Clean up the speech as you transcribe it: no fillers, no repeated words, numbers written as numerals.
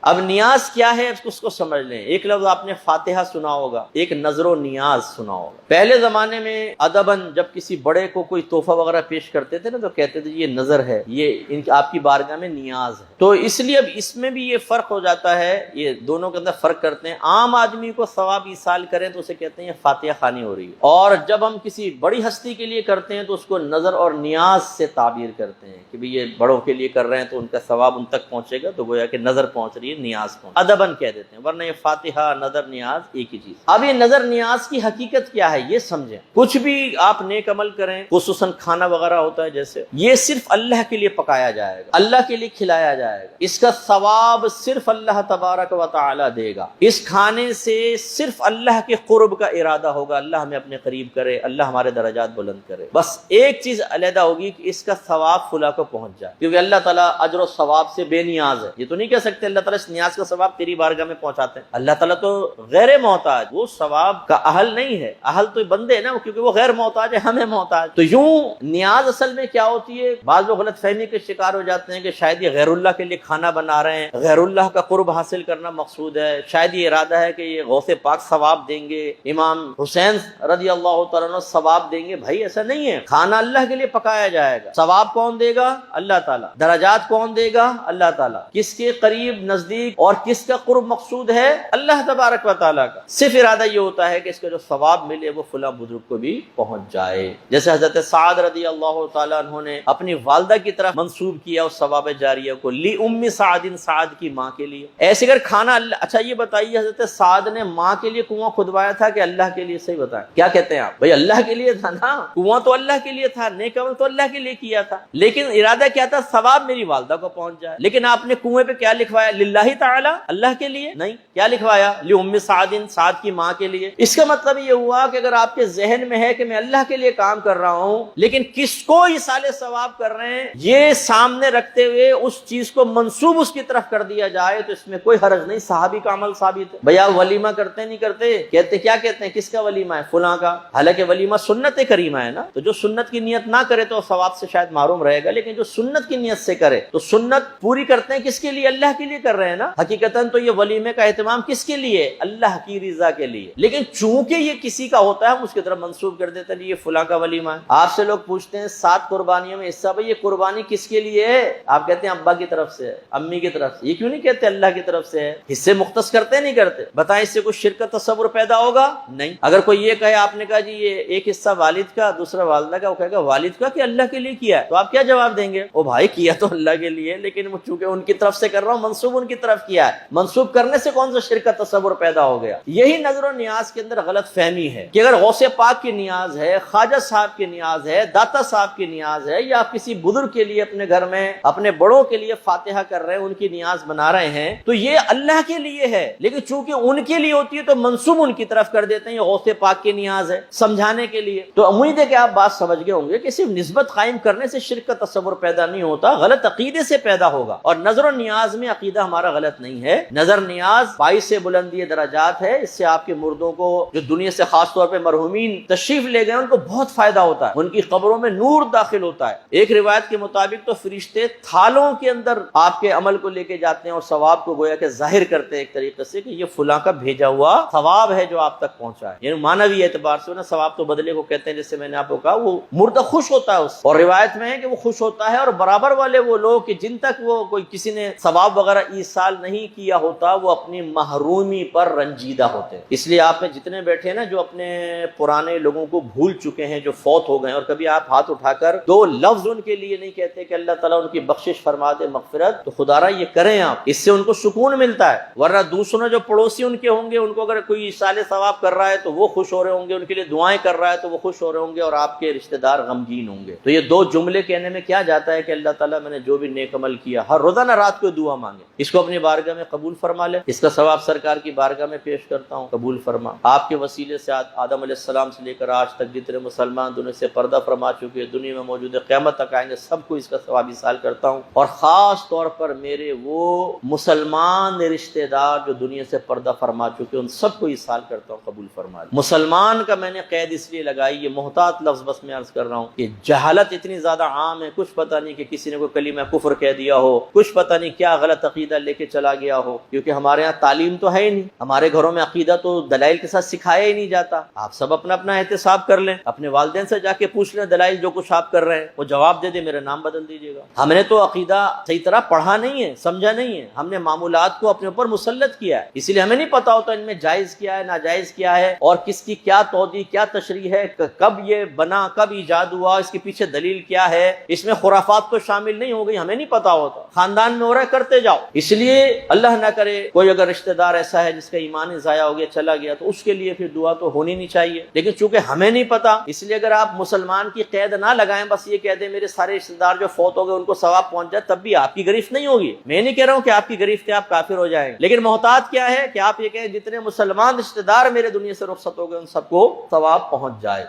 اب نیاز کیا ہے اس کو سمجھ لیں. ایک لفظ آپ نے فاتحہ سنا ہوگا، ایک نظر و نیاز سنا ہوگا. پہلے زمانے میں ادباً جب کسی بڑے کو کوئی تحفہ وغیرہ پیش کرتے تھے نا تو کہتے تھے یہ نظر ہے، یہ آپ کی بارگاہ میں نیاز ہے. تو اس لیے اب اس میں بھی یہ فرق ہو جاتا ہے، یہ دونوں کے اندر فرق کرتے ہیں. عام آدمی کو ثواب ایصال کریں تو اسے کہتے ہیں یہ فاتحہ خوانی ہو رہی ہے، اور جب ہم کسی بڑی ہستی کے لیے کرتے ہیں تو اس کو نظر اور نیاز سے تعبیر کرتے ہیں کہ بھی یہ بڑوں کے لیے کر رہے ہیں تو ان کا ثواب ان تک پہنچے گا، تو گویا کہ نظر پہنچ رہی ہے، نیاز پہنچ، ادباً کہہ دیتے ہیں. ورنہ یہ فاتحہ نظر نیاز ایک ہی چیز. اب یہ نظر نیاز کی حقیقت کیا ہے یہ سمجھیں. کچھ بھی آپ نیک عمل کریں، خصوصاً کھانا وغیرہ ہوتا ہے جیسے، یہ صرف اللہ کے لیے پکایا جائے گا، اللہ کے لیے کھلایا جائے گا، اس کا ثواب صرف اللہ تبارک و تعالی دے گا. اس کھانے سے صرف اللہ کے قرب کا ارادہ ہوگا، اللہ ہمیں اپنے قریب کرے، اللہ ہمارے درجات بلند کرے. بس ایک چیز علیحدہ ہوگی کہ اس کا ثواب فلاں کو پہنچ جائے، کیونکہ اللہ تعالیٰ اجر و ثواب سے بے نیاز ہے. یہ تو نہیں کہہ سکتے اللہ تعالیٰ اس نیاز کا ثواب تیری بارگاہ میں پہنچاتے ہیں. اللہ تعالیٰ تو غیر محتاج، وہ ثواب کا اہل نہیں ہے. اہل تو بندے ہیں نا، کیونکہ وہ غیر محتاج ہے، ہمیں محتاج. تو یوں نیاز اصل میں کیا ہوتی ہے؟ بعض لوگ غلط فہمی کے شکار ہو جاتے ہیں کہ شاید یہ غیر اللہ کے لیے کھانا بنا رہے ہیں، غیر اللہ کا قرب حاصل کرنا مقصود ہے، شاید یہ ارادہ ہے کہ یہ غوث پاک ثواب دیں گے، امام حسین رضی اللہ تعالیٰ عنہ ثواب دیں گے. بھائی ایسا نہیں ہے. کھانا اللہ کے لیے پکایا جائے گا، ثواب کون دے گا؟ اللہ تعالیٰ. درجات کون دے گا؟ اللہ تعالیٰ. کس کے قریب نزدیک اور کس کا قرب مقصود ہے؟ اللہ تبارک و تعالیٰ کا. صرف ارادہ یہ ہوتا ہے کہ اس کا جو ثواب ملے وہ فلاں بزرگ کو بھی پہنچ جائے. جیسے حضرت سعد رضی اللہ تعالیٰ عنہ نے اپنی والدہ کی طرف منسوب کیا اس ثواب جاریہ کو، لی ام سعد، سعد کی ماں کے لیے. ایسے اگر کھانا اللہ. اچھا یہ بتائیے حضرت سعد نے ماں کے لیے کنواں کھدوایا تھا کہ اللہ کے لیے؟ صحیح بتائیں، کیا کہتے ہیں آپ؟ بھائی اللہ کے لیے تھا نا، کنواں تو اللہ کے لیے تھا، نیک عمل تو اللہ کے لیے کیا تھا، لیکن ارادہ کیا تھا؟ ثواب میری والدہ کو پہنچ جائے. لیکن آپ نے کنویں پہ کیا لکھوایا؟ للہ تعالی، اللہ کے لیے نہیں. کیا لکھوایا؟ لی ام سعد، سعد کی ماں کے لیے. اس کا مطلب یہ ہوا کہ اگر آپ کے ذہن میں ہے کہ میں اللہ کے لیے کام کر رہا ہوں لیکن کس کو ایصال ثواب کر رہے ہیں یہ سامنے رکھتے ہوئے اس چیز کو منسوب اس کی طرف کر دیا جائے تو اس میں کوئی حرج نہیں. صحابی کا عمل ثابت ہے. بھیا ولیمہ کرتے نہیں کرتے؟ کہتے کیا کہتے ہیں؟ کس کا ولیمہ ہے؟ فلاں کا. حالانکہ ولیمہ سنت کریمہ ہے نا، تو جو سنت کی نیت نہ کرے تو ثواب سے شاید محروم رہے گا، لیکن جو سنت کی نیت سے کرے تو سنت پوری کرتے ہیں. کس کے لیے؟ اللہ کے لیے کر رہے ہیں نا. حقیقتاً تو یہ ولیمے کا اہتمام کس کے لیے؟ اللہ کی رضا کے لیے. لیکن چونکہ یہ کسی کا ہوتا ہے ہم اس کی طرف منسوب کر دیتے ہیں یہ فلاں کا ولیمہ ہے. آپ سے لوگ پوچھتے ہیں 7 قربانیوں میں حصہ، بھائی یہ قربانی کس کے لیے ہے؟ آپ کہتے ہیں ابا کی طرف سے ہے، امی کی طرف سے. یہ کیوں نہیں کہتے اللہ کی طرف سے ہے؟ حصے مختص کرتے نہیں کرتے؟ بتائیں اس سے کوئی شرک کا تصور پیدا ہوگا؟ نہیں. اگر کوئی یہ کہے آپ نے کہا جی یہ ایک حصہ والد کا دوسرا والدہ کا، وہ کہے گا والد کا کہ اللہ کے لیے کیا ہے، تو آپ کیا جواب دیں گے؟ او بھائی کیا تو اللہ کے لیے، لیکن چونکہ ان کی طرف سے کر رہا ہوں، منسوب ان کی طرف کیا ہے. منسوب کرنے سے کون سا شرک کا تصور پیدا ہو گیا؟ یہی نظر و نیاز کے اندر غلط فہمی ہے کہ اگر غوث پاک کی نیاز ہے، خواجہ صاحب کی نیاز ہے، داتا صاحب کی نیاز ہے، یا آپ کسی بزرگ کے لیے اپنے گھر میں اپنے بڑوں کے لیے فاتحہ کر رہے ہیں، ان کی نیاز بنا رہے ہیں، تو یہ اللہ کے لیے ہے، لیکن چونکہ ان کے لیے ہوتی ہے تو منسوب ان کی طرف کر دیتے ہیں یہ غوث پاک کی نیاز ہے سمجھانے کے لیے. تو امید ہے کہ آپ بات سمجھ گئے ہوں گے کہ صرف نسبت قائم کرنے سے شرک کا تصور پیدا نہیں ہوتا، غلط عقیدے سے پیدا ہوگا. اور نظر و نیاز میں عقیدہ ہمارا غلط نہیں ہے. نظر نیاز باعث بلندی درجات ہے، اس سے آپ کے مردوں کو جو دنیا سے خاص طور پہ مرحومین تشریف لے گئے ان کو بہت فائدہ ہوتا ہے، ان کی قبروں میں نور داخل ہوتا ہے. ایک روایت کے مطابق تو فرشتے تھالوں کے اندر آپ کے عمل کو لے کے جاتے ہیں اور ثواب کو گویا کہ ظاہر کرتے ہیں ایک طریقے سے کہ یہ فلاں کا بھیجا ہوا ثواب ہے جو آپ تک پہنچا ہے. یعنی معنوی اعتبار سے نا ثواب تو بدلے کو کہتے ہیں، جیسے میں نے آپ کو کہا وہ مردہ خوش ہوتا ہے اس، اور روایت میں ہے کہ وہ خوش ہوتا ہے اور برابر والے وہ لوگ کہ جن تک وہ کوئی کسی نے ثواب وغیرہ ایصال نہیں کیا ہوتا وہ اپنی محرومی پر رنجیدہ ہوتے ہیں. اس لیے آپ میں جتنے بیٹھے نا جو اپنے پرانے لوگوں کو بھول چکے ہیں، جو فوت ہو گئے، اور کبھی آپ ہاتھ اٹھا کر 2 لفظ ان کے لیے نہیں کہتے کہ اللہ تعالیٰ ان کی بخشش فرما دے، مغفرت، تو خدا را یہ کریں آپ، اس سے ان کو سکون ملتا ہے. ورنہ دوسروں جو پڑوسی ان کے ہوں گے ان کو اگر کوئی ایصال ثواب کر رہا ہے تو وہ خوش ہو رہے ہوں گے، ان کے لیے دعائیں کر رہا ہے تو وہ خوش ہو رہے ہوں گے، اور آپ کے رشتہ دار غمگین ہوں گے. تو یہ 2 جملے کہنے میں کیا جاتا ہے کہ اللہ تعالیٰ میں نے جو بھی نیک عمل کیا، ہر روزانہ رات کو دعا مانگے، اس کو اپنی بارگاہ میں قبول فرما لے. اس کا ثواب سرکار کی بارگاہ میں پیش کرتا ہوں، قبول فرما. آپ کے وسیلے سے آدم علیہ السلام سے لے کر آج تک جتنے مسلمان دنیا سے پردہ فرما چکے، دنیا میں موجود قیامت تک آئیں گے، سب کو اس کا ثواب ایصال کرتا ہوں. اور خاص طور پر میرے وہ مسلمان رشتہ دار جو دنیا سے پردہ فرما چکے ان سب کو ایصال کرتا ہوں، قبول فرما لے. مسلمان کا میں نے قید اس لیے لگائی، یہ محتاط لفظ بس میں عرض کر رہا ہوں کہ جہالت اتنی زیادہ عام ہے، کچھ پتہ نہیں کہ کسی نے کوئی کلمہ کفر کہہ دیا ہو، کچھ پتہ نہیں کیا غلط عقیدہ لے کے چلا گیا ہو، کیونکہ ہمارے یہاں تعلیم تو ہے ہی نہیں، ہمارے گھروں میں عقیدہ تو دلائل کے ساتھ سکھایا ہی نہیں جاتا۔ آپ سب اپنا اپنا احتساب کر لیں، اپنے والدین سے جا کے پوچھ لیں دلائل جو کچھ آپ کر رہے ہیں، وہ جواب دے دے میرا نام بدل دیجیے گا۔ ہم نے تو عقیدہ صحیح طرح پڑھا نہیں ہے، سمجھا نہیں ہے، ہم نے معمولات کو اپنے اوپر مسلط کیا ہے، اسی لیے ہمیں نہیں پتا ہوتا ان میں جائز کیا ہے ناجائز کیا ہے، اور کس کی کیا توضیح کیا تشریح ہے، کب یہ بنا، کب ایجاد ہوا، اس کے پیچھے دلیل کیا ہے، اس میں خرافات تو شامل نہیں ہو گئی، ہمیں نہیں پتا ہوتا، خاندان میں ہو رہا ہے کرتے جاؤ۔ اس لیے اللہ نہ کرے کوئی اگر رشتہ دار ایسا ہے جس کا ایمان ہی ضائع ہو گیا چلا گیا تو اس کے لیے پھر دعا تو ہونی نہیں چاہیے، لیکن چونکہ ہمیں نہیں پتا اس لیے اگر آپ مسلمان کی قید نہ لگائیں، بس یہ کہہ دیں میرے سارے رشتہ دار جو فوت ہو گئے ان کو ثواب پہنچ جائے، تب بھی آپ کی گرفت نہیں ہوگی۔ میں نہیں کہہ رہا ہوں کہ آپ کی گرفت سے آپ کافر ہو جائیں، لیکن محتاط کیا ہے کہ آپ یہ کہیں جتنے مسلمان رشتہ دار میرے دنیا سے رخصت ہو گئے ان سب کو ثواب پہنچ جائے۔